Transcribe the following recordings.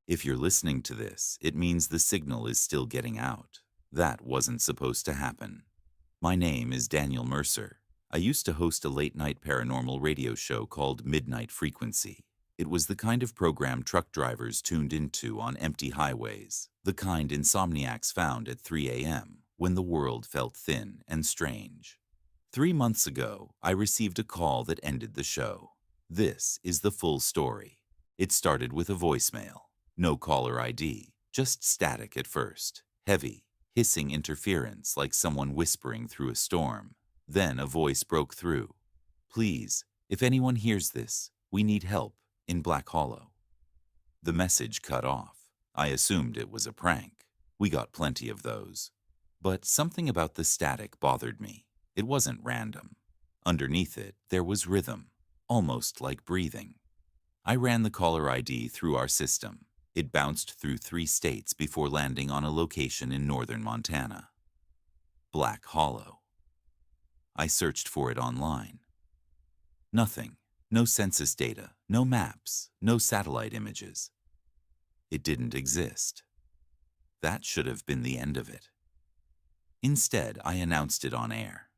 If you're listening to this, it means the signal is still getting out. That wasn't supposed to happen. My name is Daniel Mercer. I used to host a late-night paranormal radio show called Midnight Frequency. It was the kind of program truck drivers tuned into on empty highways, the kind insomniacs found at 3 a.m. when the world felt thin and strange. 3 months ago, I received a call that ended the show. This is the full story. It started with a voicemail. No caller ID, just static at first, heavy, hissing interference like someone whispering through a storm. Then a voice broke through. "Please, if anyone hears this, we need help in Black Hollow." The message cut off. I assumed it was a prank. We got plenty of those. But something about the static bothered me. It wasn't random. Underneath it, there was rhythm, almost like breathing. I ran the caller ID through our system. It bounced through 3 states before landing on a location in northern Montana. Black Hollow. I searched for it online. Nothing. No census data, no maps, no satellite images. It didn't exist. That should have been the end of it. Instead, I announced it on air.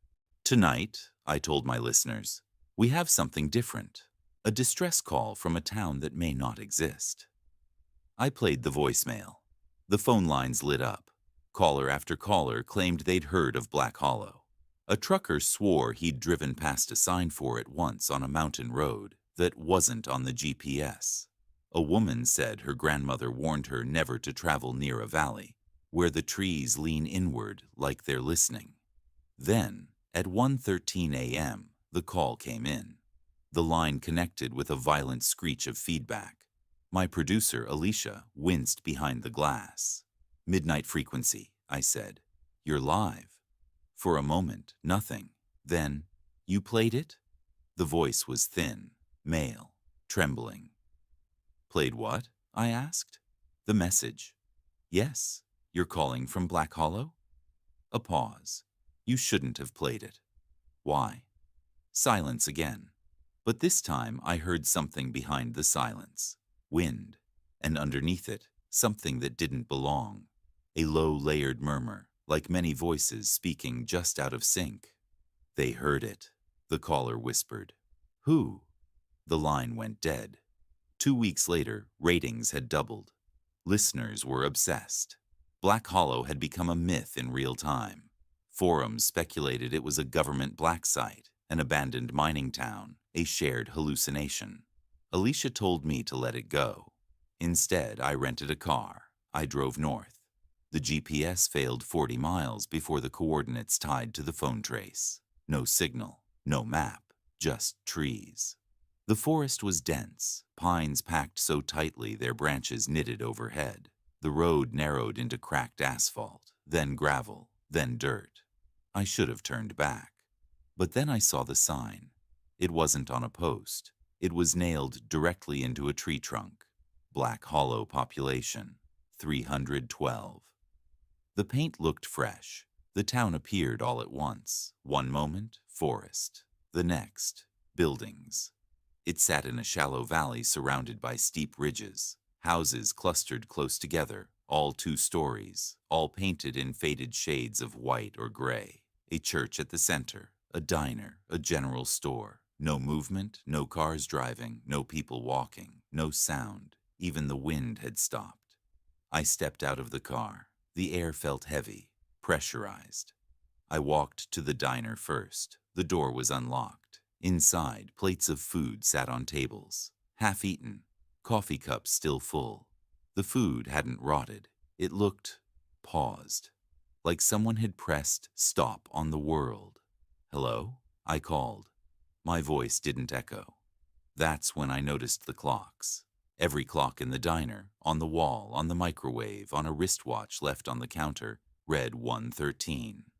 "Tonight," I told my listeners, "we have something different. A distress call from a town that may not exist." I played the voicemail. The phone lines lit up. Caller after caller claimed they'd heard of Black Hollow. A trucker swore he'd driven past a sign for it once on a mountain road that wasn't on the GPS. A woman said her grandmother warned her never to travel near a valley, where the trees lean inward like they're listening. Then, at 1:13 a.m., the call came in. The line connected with a violent screech of feedback. My producer, Alicia, winced behind the glass. "Midnight Frequency," I said. "You're live." For a moment, nothing. Then, "You played it?" The voice was thin, male, trembling. "Played what?" I asked. "The message." "Yes. You're calling from Black Hollow?" A pause. "You shouldn't have played it." "Why?" Silence again. But this time I heard something behind the silence. Wind. And underneath it, something that didn't belong. A low, layered murmur, like many voices speaking just out of sync. "They heard it," the caller whispered. "Who?" The line went dead. 2 weeks later, ratings had doubled. Listeners were obsessed. Black Hollow had become a myth in real time. Forums speculated it was a government black site, an abandoned mining town, a shared hallucination. Alicia told me to let it go. Instead, I rented a car. I drove north. The GPS failed 40 miles before the coordinates tied to the phone trace. No signal, no map, just trees. The forest was dense, pines packed so tightly their branches knitted overhead. The road narrowed into cracked asphalt, then gravel, then dirt. I should have turned back. But then I saw the sign. It wasn't on a post. It was nailed directly into a tree trunk. Black Hollow population, 312. The paint looked fresh. The town appeared all at once. One moment, forest. The next, buildings. It sat in a shallow valley surrounded by steep ridges. Houses clustered close together, all 2 stories, all painted in faded shades of white or gray. A church at the center, a diner, a general store. No movement, no cars driving, no people walking, no sound. Even the wind had stopped. I stepped out of the car. The air felt heavy, pressurized. I walked to the diner first. The door was unlocked. Inside, plates of food sat on tables, half eaten, coffee cups still full. The food hadn't rotted. It looked paused, like someone had pressed stop on the world. "Hello?" I called. My voice didn't echo. That's when I noticed the clocks. Every clock in the diner, on the wall, on the microwave, on a wristwatch left on the counter, read 1:13.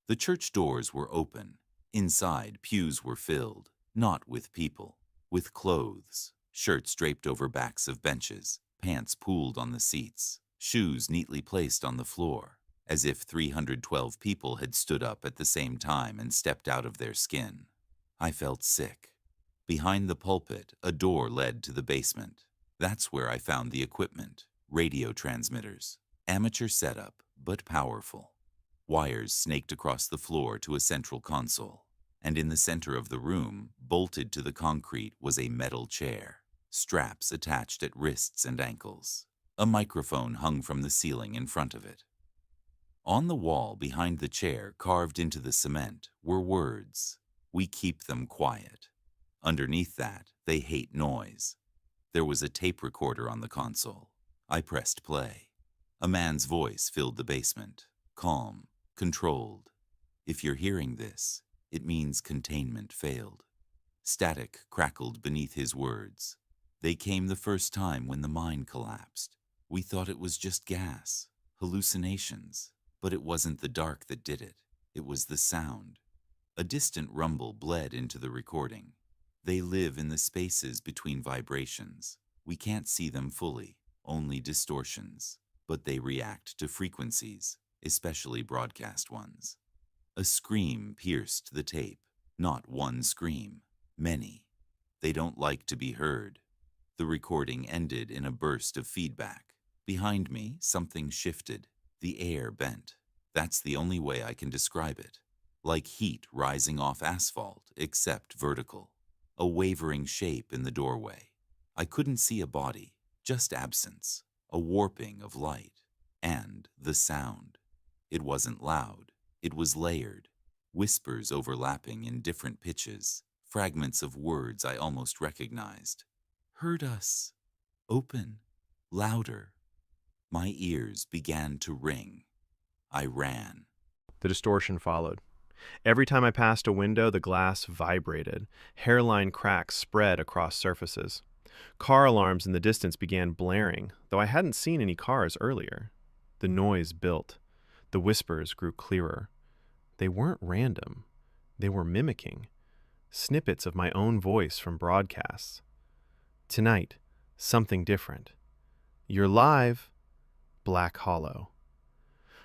The church doors were open. Inside, pews were filled, not with people, with clothes, shirts draped over backs of benches, pants pooled on the seats, shoes neatly placed on the floor, as if 312 people had stood up at the same time and stepped out of their skin. I felt sick. Behind the pulpit, a door led to the basement. That's where I found the equipment. Radio transmitters. Amateur setup, but powerful. Wires snaked across the floor to a central console. And in the center of the room, bolted to the concrete, was a metal chair. Straps attached at wrists and ankles. A microphone hung from the ceiling in front of it. On the wall behind the chair, carved into the cement, were words. We keep them quiet. Underneath that, they hate noise. There was a tape recorder on the console. I pressed play. A man's voice filled the basement. Calm, controlled. If you're hearing this, it means containment failed. Static crackled beneath his words. They came the first time when the mine collapsed. We thought it was just gas, hallucinations. But it wasn't the dark that did it. It was the sound. A distant rumble bled into the recording. They live in the spaces between vibrations. We can't see them fully, only distortions. But they react to frequencies, especially broadcast ones. A scream pierced the tape. Not one scream, many. They don't like to be heard. The recording ended in a burst of feedback. Behind me, something shifted. The air bent. That's the only way I can describe it. Like heat rising off asphalt, except vertical. A wavering shape in the doorway. I couldn't see a body, just absence. A warping of light. And the sound. It wasn't loud. It was layered. Whispers overlapping in different pitches. Fragments of words I almost recognized. Heard us. Open. Louder. My ears began to ring. I ran. The distortion followed. Every time I passed a window, the glass vibrated. Hairline cracks spread across surfaces. Car alarms in the distance began blaring, though I hadn't seen any cars earlier. The noise built. The whispers grew clearer. They weren't random. They were mimicking. Snippets of my own voice from broadcasts. Tonight, something different. You're live. Black Hollow.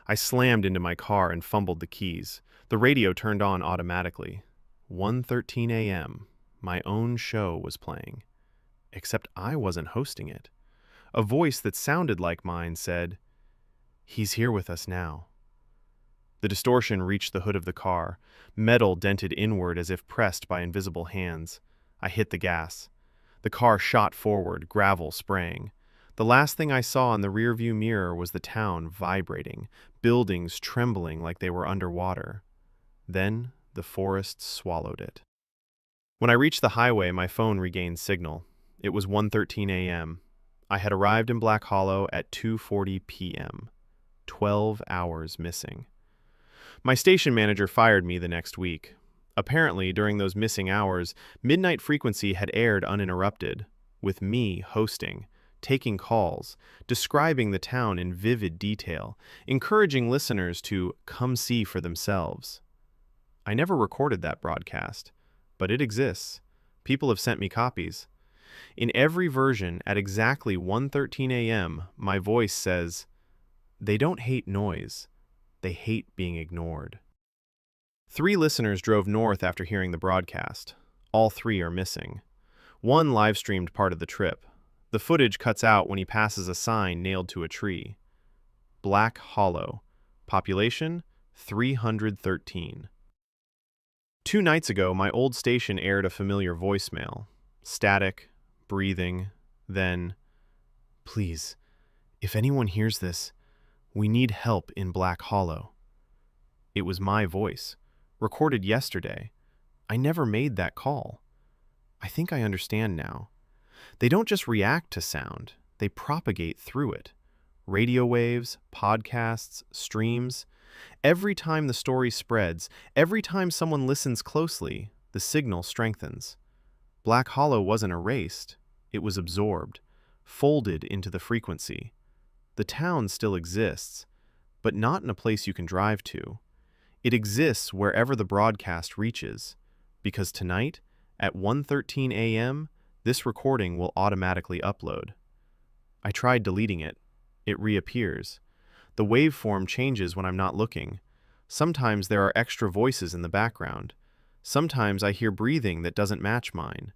I slammed into my car and fumbled the keys. The radio turned on automatically. 1:13 a.m. My own show was playing. Except I wasn't hosting it. A voice that sounded like mine said, "He's here with us now." The distortion reached the hood of the car. Metal dented inward as if pressed by invisible hands. I hit the gas. The car shot forward, gravel spraying. The last thing I saw in the rearview mirror was the town vibrating, buildings trembling like they were underwater. Then the forest swallowed it. When I reached the highway, my phone regained signal. It was 1:13 a.m. I had arrived in Black Hollow at 2:40 p.m. 12 hours missing. My station manager fired me the next week. Apparently, during those missing hours, Midnight Frequency had aired uninterrupted, with me hosting, taking calls, describing the town in vivid detail, encouraging listeners to come see for themselves. I never recorded that broadcast, but it exists. People have sent me copies. In every version, at exactly 1:13 a.m., my voice says, "They don't hate noise. They hate being ignored." 3 listeners drove north after hearing the broadcast. All 3 are missing. One live-streamed part of the trip. The footage cuts out when he passes a sign nailed to a tree. Black Hollow. Population 313. 2 nights ago, my old station aired a familiar voicemail. Static, breathing, then, "Please, if anyone hears this, we need help in Black Hollow." It was my voice, recorded yesterday. I never made that call. I think I understand now. They don't just react to sound, they propagate through it. Radio waves, podcasts, streams. Every time the story spreads, every time someone listens closely, the signal strengthens. Black Hollow wasn't erased, it was absorbed, folded into the frequency. The town still exists, but not in a place you can drive to. It exists wherever the broadcast reaches, because tonight, at 1:13 a.m., this recording will automatically upload. I tried deleting it. It reappears. The waveform changes when I'm not looking. Sometimes there are extra voices in the background. Sometimes I hear breathing that doesn't match mine.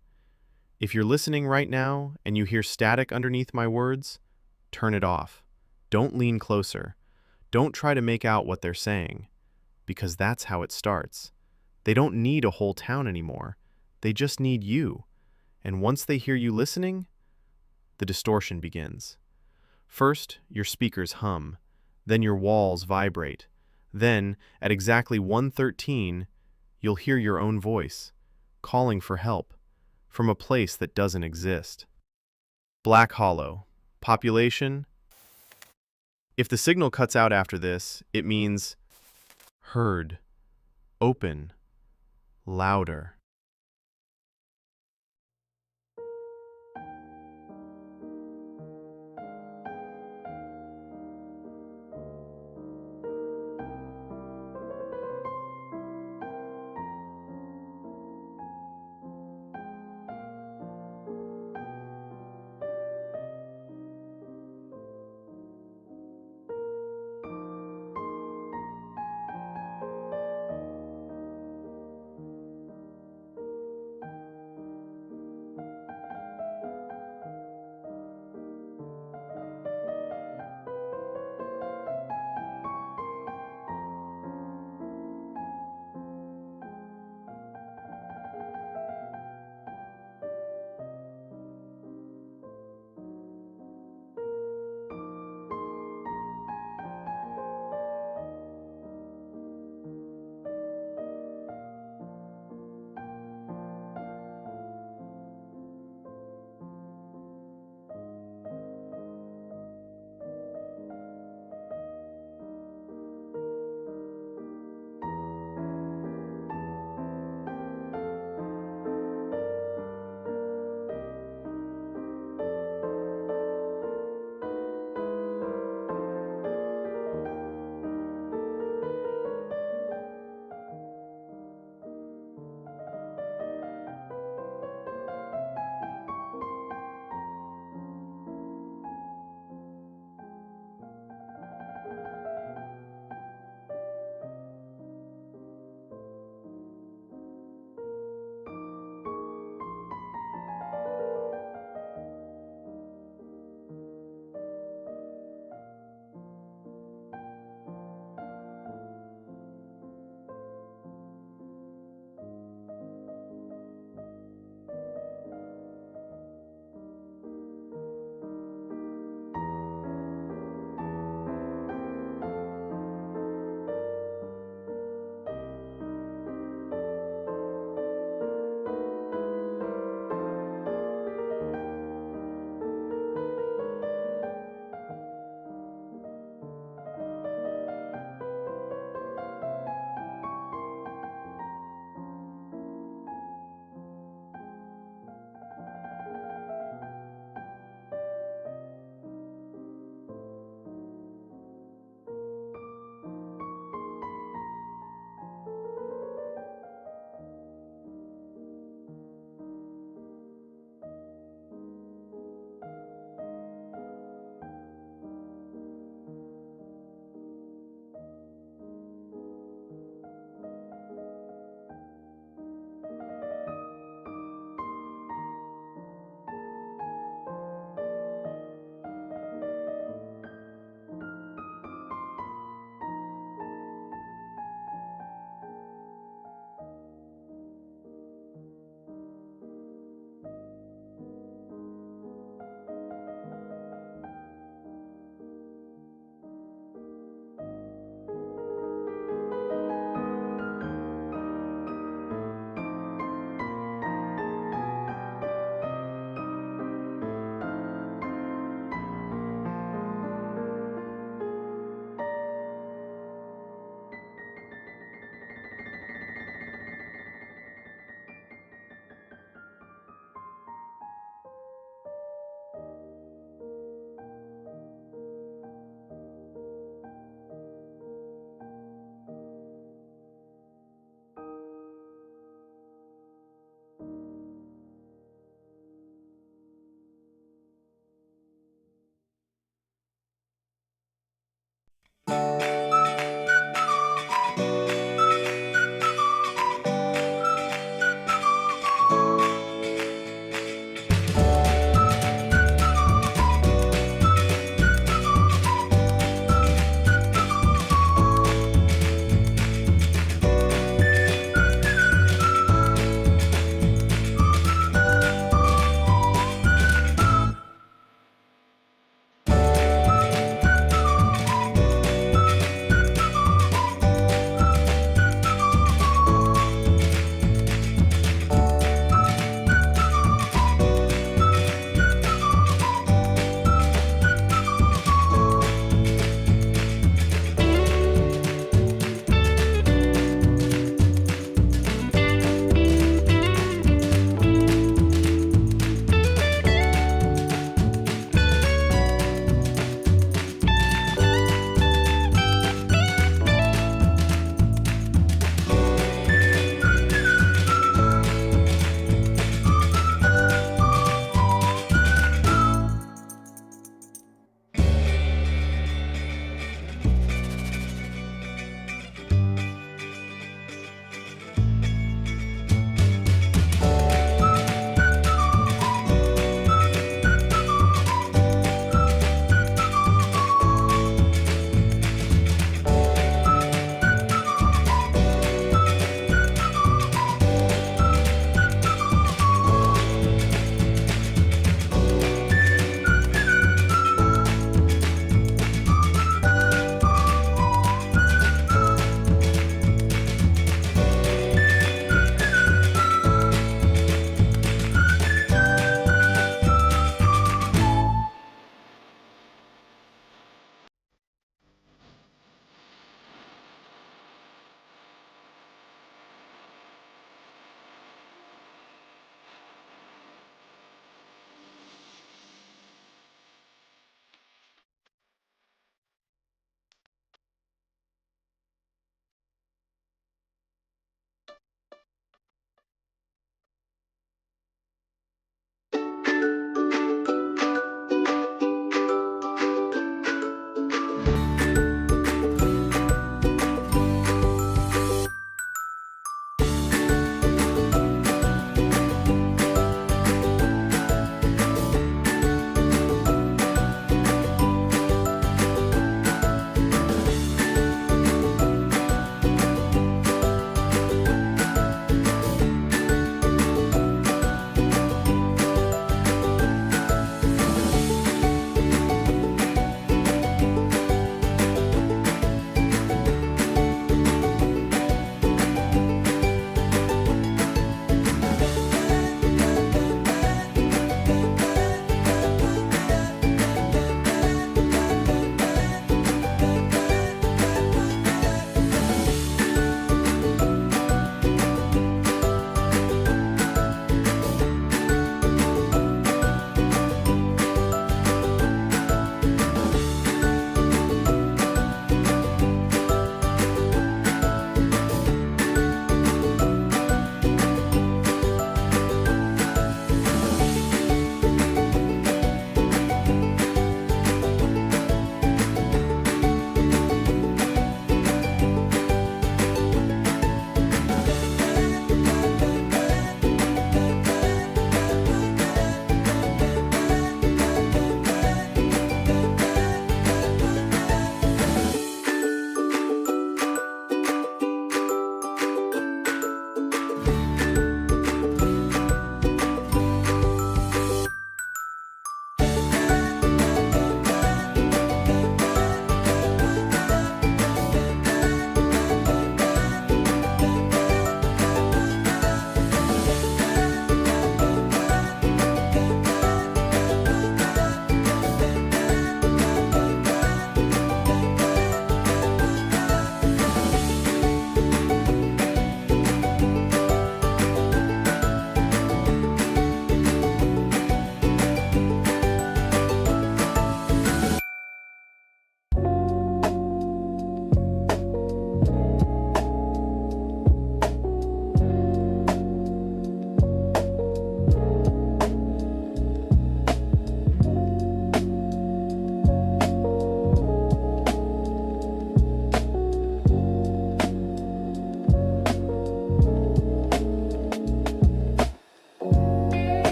If you're listening right now and you hear static underneath my words, turn it off. Don't lean closer. Don't try to make out what they're saying, because that's how it starts. They don't need a whole town anymore. They just need you. And once they hear you listening, the distortion begins. First, your speakers hum. Then your walls vibrate. Then, at exactly 1:13, you'll hear your own voice, calling for help, from a place that doesn't exist. Black Hollow. Population? If the signal cuts out after this, it means heard, open, louder.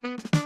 Thank you.